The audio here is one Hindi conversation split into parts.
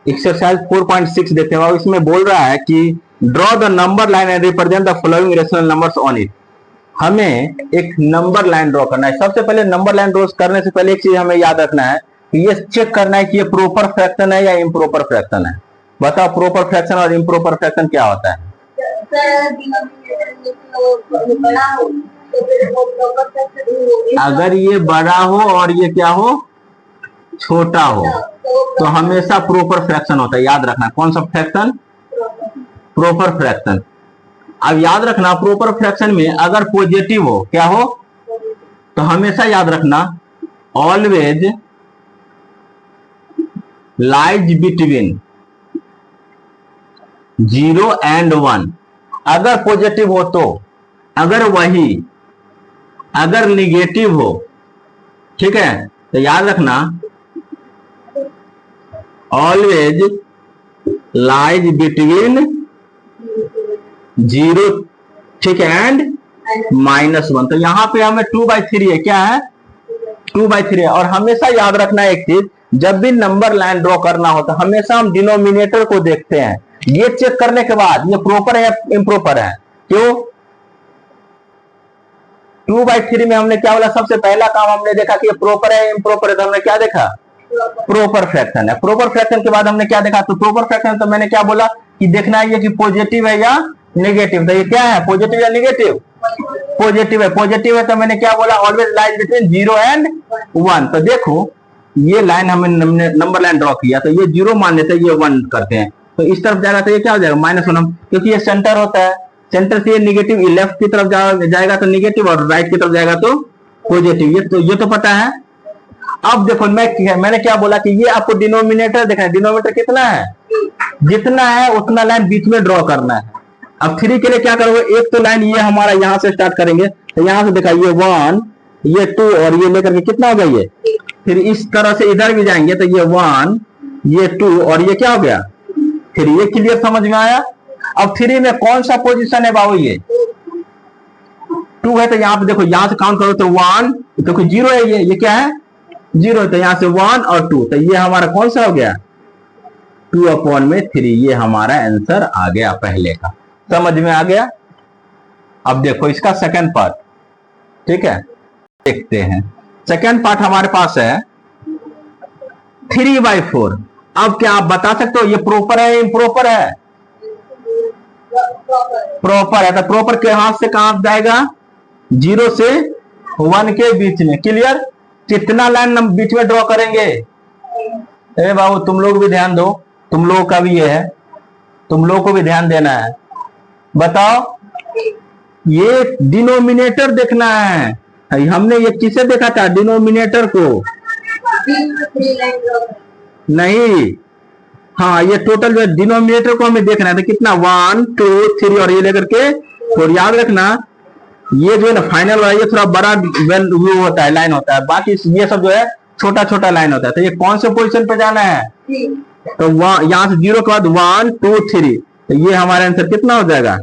एक्सरसाइज 4.6 देखते हैं। इसमें बोल रहा है कि draw the number line and represent the following rational numbers on it. हमें एक नंबर लाइन ड्रॉ करना है। सबसे पहले नंबर लाइन ड्रॉ करने से पहले एक चीज हमें याद रखना है कि ये चेक करना है कि ये प्रॉपर फ्रैक्शन है या इम्प्रॉपर फ्रैक्शन है। बताओ प्रॉपर फ्रैक्शन और इम्प्रॉपर फ्रैक्शन क्या होता है? अगर ये बड़ा हो और ये क्या हो, छोटा हो, तो हमेशा प्रॉपर फ्रैक्शन होता है। याद रखना कौन सा फ्रैक्शन? Proper fraction. अब याद रखना प्रॉपर फ्रैक्शन में अगर पॉजिटिव हो, क्या हो, तो हमेशा याद रखना ऑलवेज लाइज बिटवीन 0 and 1। अगर पॉजिटिव हो तो, अगर वही अगर निगेटिव हो, ठीक है, तो याद रखना ऑलवेज लाइज बिटवीन 0, ठीक है, एंड -1। तो यहां पे हमें 2/3 है, क्या है, 2/3 है। और हमेशा याद रखना एक चीज, जब भी नंबर लाइन ड्रॉ करना हो तो हमेशा हम डिनोमिनेटर को देखते हैं। ये चेक करने के बाद ये प्रॉपर है या इम्प्रॉपर है। क्यों? 2/3 में हमने क्या बोला? सबसे पहला काम हमने देखा कि ये प्रॉपर है इम्प्रॉपर है, तो हमने क्या देखा? प्रॉपर फ्रैक्शन है। प्रॉपर फ्रैक्शन के बाद हमने क्या देखा? तो प्रॉपर फ्रैक्शन तो मैंने क्या बोला कि देखना है कि पॉजिटिव है या नेगेटिव। तो ये क्या है, पॉजिटिव या नेगेटिव? पॉजिटिव है। पॉजिटिव है तो मैंने क्या बोला? Always lies between 0 and 1। तो देखो ये लाइन हमने नंबर लाइन ड्रॉ किया, तो ये 0 मान लेते हैं, ये 1 करते हैं, तो इस तरफ जाएगा तो ये क्या हो जाएगा? -1, क्योंकि ये सेंटर होता है। सेंटर से ये निगेटिव, लेफ्ट की तरफ जाएगा तो निगेटिव और राइट की तरफ जाएगा तो पॉजिटिव। ये तो पता है। अब देखो मैंने क्या बोला कि ये आपको डिनोमिनेटर देखना है। डिनोमिनेटर कितना है? जितना है उतना लाइन बीच में ड्रॉ करना है। अब 3 के लिए क्या करोगे? एक तो लाइन ये हमारा यहां से स्टार्ट करेंगे, तो यहां से देखा ये 1, ये 2 और ये लेकर के कितना हो गया ये। फिर इस तरह से इधर भी जाएंगे तो ये 1, ये 2 और ये क्या हो गया 3। ये क्लियर समझ में आया? अब 3 में कौन सा पोजीशन है बाबू? ये 2 है, तो यहाँ पे देखो यहां से काउंट करो तो 1, देखो 0 है, ये क्या है? 0 है, तो यहां से 1 और 2, तो ये हमारा कौन सा हो गया? 2/3। ये हमारा आंसर आ गया पहले का। समझ में आ गया? अब देखो इसका सेकंड पार्ट, ठीक है, देखते हैं। सेकंड पार्ट हमारे पास है 3/4। अब क्या आप बता सकते हो ये प्रॉपर है इम्प्रॉपर है? प्रॉपर है। तो प्रॉपर के हाथ से कहां जाएगा? 0 से 1 के बीच में। क्लियर? कितना लाइन बीच में ड्रॉ करेंगे? ए बाबू तुम लोग भी ध्यान दो, तुम लोगों का भी ये है, तुम लोगों को भी ध्यान देना है। बताओ, ये डिनोमिनेटर देखना है। हमने ये किसे देखा था? डिनोमिनेटर को नहीं। हाँ, ये टोटल जो डिनोमिनेटर को हमें देखना है। तो कितना? 1 2 3 और ये लेकर के। और याद रखना ये जो है ना फाइनल वाला, ये थोड़ा बड़ा व्यू होता है, लाइन होता है, बाकी ये सब जो है छोटा छोटा लाइन होता है। तो ये कौन से पोजीशन पे जाना है? तो यहाँ से 0 के बाद 1 2 3, तो ये हमारा आंसर कितना हो जाएगा?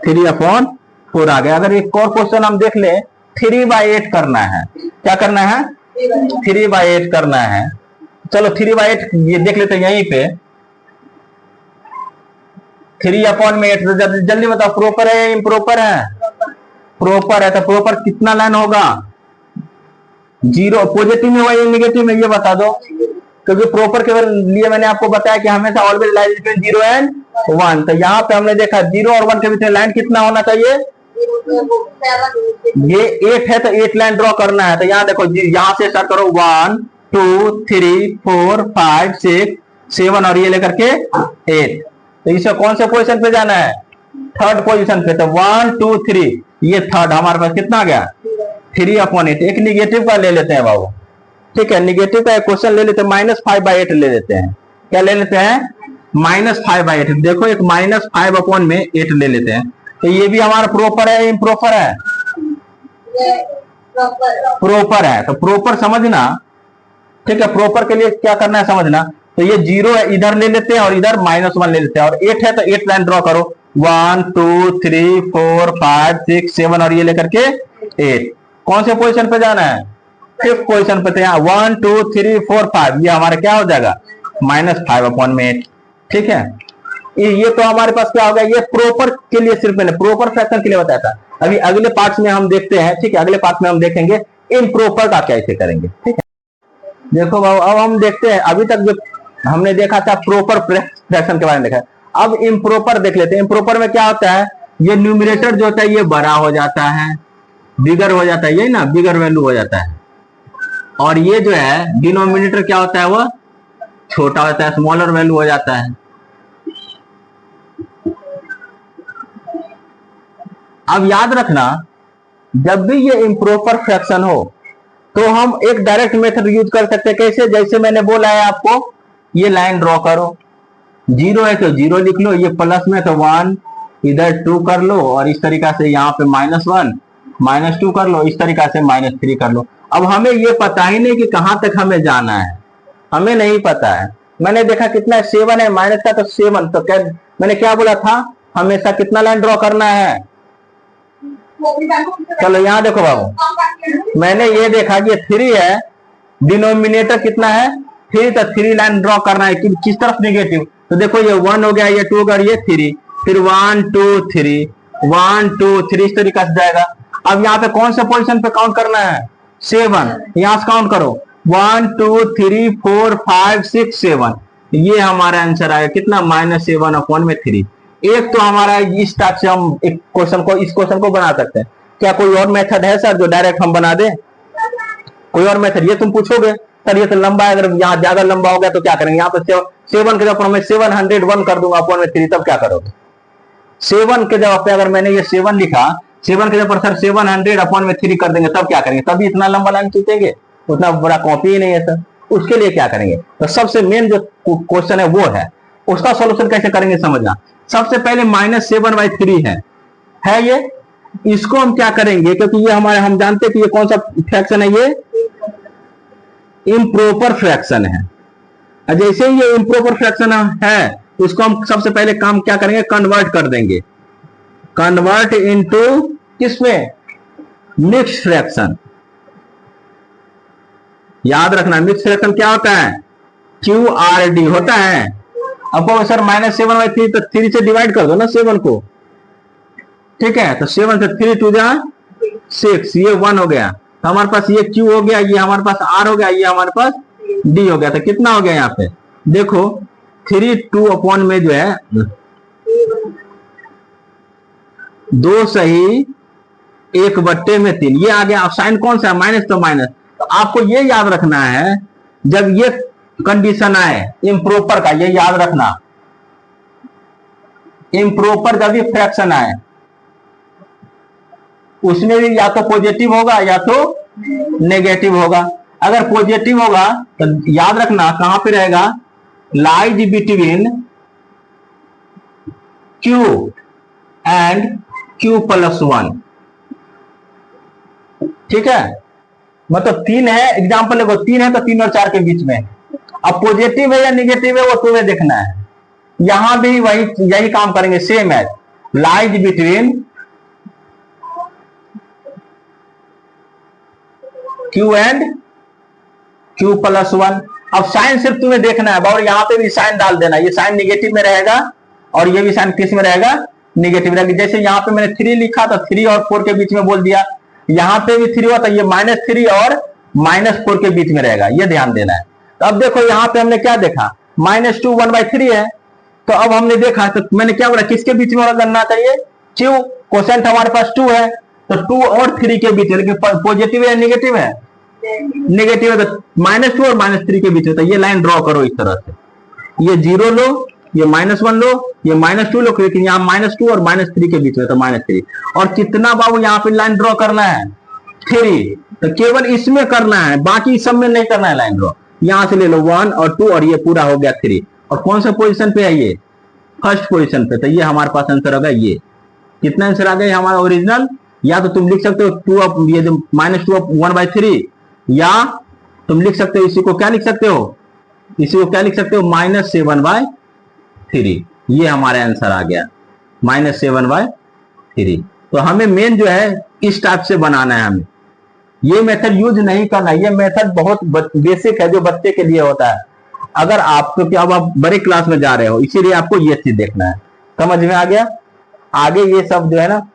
3/4 आ गया। अगर एक और क्वेश्चन हम देख ले, 3/8 करना है। क्या करना है? 3/8 करना है। चलो 3/8 ये देख लेते हैं यहीं पे। 3/8, जल्दी बताओ प्रॉपर है या इम्प्रॉपर है? प्रॉपर है। तो प्रॉपर कितना लाइन होगा? 0। पॉजिटिव में हुआ या निगेटिव में, ये बता दो। क्योंकि प्रॉपर के लिए मैंने आपको बताया कि हमेशा ऑलवेज लाइन बिटवीन 0 and 1। तो यहाँ पे हमने देखा 0 और 1 के बीच में लाइन कितना होना चाहिए? ये 8 है, तो 8 लाइन ड्रॉ करना है। तो यहाँ देखो, यहाँ से स्टार्ट करो 1 2 3 4 5 6 7 और ये लेकर के 8। तो इसे कौन से पोजीशन पे जाना है? थर्ड पोजीशन पे। तो 1 2 3, ये थर्ड हमारे पास कितना आ गया? 3/8। एक निगेटिव का ले लेते हैं बाबू, ठीक है, निगेटिव का क्वेश्चन ले लेते हैं। -5/8 ले लेते हैं। क्या ले लेते हैं? -5/8। देखो एक -5/8 ले लेते हैं। तो ये भी हमारा प्रॉपर है इम्प्रॉपर है? प्रॉपर है। तो प्रॉपर समझना, ठीक है। प्रॉपर के लिए क्या करना है समझना। तो ये 0 है, इधर ले लेते हैं और इधर -1 ले लेते हैं। और 8 है तो 8 लाइन ड्रॉ करो, 1 2 3 4 5 6 7 और ये लेकर के 8। कौन से पोजीशन पे जाना है? 5th पोजीशन पे। 1 2 3 4 5, ये हमारा क्या हो जाएगा? -5/8। ठीक है, ये तो हमारे पास क्या हो गया, ये प्रॉपर के लिए सिर्फ मैंने प्रॉपर फ्रैक्शन के लिए बताया था। अभी अगले पार्ट में हम देखते हैं, ठीक है, अगले पार्ट में हम देखेंगे इम्प्रॉपर का कैसे करेंगे। ठीक है, देखो बाबू, अब हम देखते हैं, अभी तक जो हमने देखा था प्रॉपर फ्रैक्शन के बारे में देखा, अब इम्प्रॉपर देख लेते हैं। इम्प्रॉपर में क्या होता है, ये न्यूमरेटर जो होता है ये बड़ा हो जाता है, बिगर हो जाता है, यही ना, बिगर वैल्यू हो जाता है, और ये जो है डिनोमिनेटर क्या होता है, वो छोटा होता है, स्मॉलर वैल्यू हो जाता है। अब याद रखना, जब भी ये इम्प्रॉपर फ्रैक्शन हो तो हम एक डायरेक्ट मेथड यूज कर सकते हैं। कैसे, जैसे मैंने बोला है आपको, ये लाइन ड्रॉ करो, 0 है तो 0 लिख लो, ये प्लस में तो 1, इधर 2 कर लो, और इस तरीका से यहाँ पे -1 -2 कर लो, इस तरीका से -3 कर लो। अब हमें ये पता ही नहीं कि कहां तक हमें जाना है, हमें नहीं पता है। मैंने देखा कितना 7 है, माइनस का तो 7, तो क्या मैंने क्या बोला था, हमेशा कितना लाइन ड्रॉ करना है। चलो यहाँ देखो बाबू, मैंने ये देखा कि 3 है, डिनोमिनेटर कितना है 3, तो 3 लाइन ड्रॉ करना है, किस तरफ निगेटिव, तो देखो ये 1 हो गया, ये 2 हो गया, ये 3, फिर 1 2 3 1 2 3 इस तरीका से जाएगा। अब यहाँ पे कौन से पोजीशन पे काउंट करना है, 7, यहां से काउंट करो, 1 2 3 4 5 6 7, ये हमारा आंसर आएगा कितना, -7/3। एक तो हमारा इस टाइप से हम एक क्वेश्चन को, इस क्वेश्चन को बना सकते हैं। क्या कोई और मेथड है सर जो डायरेक्ट हम बना दें, कोई और मेथड? ये तुम पूछोगे सर ये तो लंबा है, अगर यहाँ ज्यादा लंबा हो गया तो क्या करेंगे, यहाँ पे 7 के जगह मैं 701 कर दूंगा अपॉन 3, तब क्या करोगे? 7 के जगह पे अगर मैंने ये 7 लिखा, 7 के जगह पर सर 700/3 कर देंगे, तब क्या करेंगे? तभी इतना लंबा लाइन खींचेंगे, उतना बड़ा कॉपी ही नहीं है सर। उसके लिए क्या करेंगे, तो सबसे मेन जो क्वेश्चन है वो है, उसका सोल्यूशन कैसे करेंगे समझना। सबसे पहले -7/3 है ये, इसको हम क्या करेंगे, क्योंकि ये हमारे, हम जानते हैं कि ये कौन सा फ्रैक्शन है, ये इम्प्रॉपर फ्रैक्शन है। जैसे ही ये इम्प्रॉपर फ्रैक्शन है, उसको हम सबसे पहले काम क्या करेंगे, कन्वर्ट कर देंगे, कन्वर्ट इनटू किसमें, मिक्स्ड फ्रैक्शन। याद रखना मिक्स्ड फ्रैक्शन क्या होता है, QRD होता है। अब सर -7/3, तो 3 से डिवाइड कर दो ना 7 को, ठीक है, तो 7 से 3 2 जा 6, ये 1 हो गया, तो हमारे पास ये Q हो गया, ये हमारे पास R हो गया, ये हमारे पास D हो गया। तो कितना हो गया यहाँ पे, देखो 3 2 अपॉन में जो है 2 सही 1/3, ये आ गया। अब साइन कौन सा है, माइनस, तो माइनस। तो आपको ये याद रखना है, जब ये कंडीशन आए इम्प्रॉपर का, ये याद रखना, इम्प्रॉपर जब ये फ्रैक्शन आए उसमें भी या तो पॉजिटिव होगा या तो नेगेटिव होगा। अगर पॉजिटिव होगा तो याद रखना कहां पे रहेगा, lies between Q and Q+1, ठीक है। मतलब 3 है, एग्जांपल देखो 3 है तो 3 और 4 के बीच में। अब पॉजिटिव है या नेगेटिव है वो तुम्हें देखना है। यहां भी वही यही काम करेंगे, सेम है, lies between Q and Q+1। अब साइन सिर्फ तुम्हें देखना है, और यहां पे भी साइन डाल देना, ये साइन नेगेटिव में रहेगा और ये भी साइन किस में रहेगा, नेगेटिव रहेगा। जैसे यहां पे मैंने 3 लिखा तो 3 और 4 के बीच में बोल दिया, यहां पे भी 3 हुआ तो ये -3 और -4 के बीच में रहेगा, ये ध्यान देना है। तो अब देखो यहां पे हमने क्या देखा, -2 1/3 है, तो अब हमने देखा, तो मैंने क्या बोला, किसके बीच में करना चाहिए, Q, कोसेंट हमारे पास 2 है, तो 2 और 3 के बीच, लेकिन पॉजिटिव है या नेगेटिव है, नेगेटिव है, तो -2 और -3 के बीच में। तो ये लाइन ड्रॉ करो इस तरह से, ये 0 लो, ये -1 लो, ये -2 लो, लेकिन यहाँ -2 और -3 के बीच में, तो -3। और कितना बाबू यहाँ पे लाइन ड्रॉ करना है, 3, तो केवल इसमें करना है, बाकी सब में नहीं करना है लाइन ड्रॉ। यहां से ले लो 1 और 2 और ये पूरा हो गया 3। और कौन सा पोजीशन पे है, ये फर्स्ट पोजीशन पे, तो ये हमारे पास आंसर होगा। ये कितना आंसर आ गया हमारा ओरिजिनल, या तो तुम लिख सकते हो 2 ये जो -2 1/3, या तुम लिख सकते हो, इसी को क्या लिख सकते हो, इसी को क्या लिख सकते हो, -7/3। ये हमारा आंसर आ गया, -7/3। तो हमें मेन जो है इस टाइप से बनाना है, हमें ये मेथड यूज नहीं करना। ये मेथड बहुत बेसिक है, जो बच्चे के लिए होता है, अगर आप, क्योंकि अब आप बड़े क्लास में जा रहे हो इसीलिए आपको ये चीज देखना है। समझ में आ गया? आगे ये सब जो है ना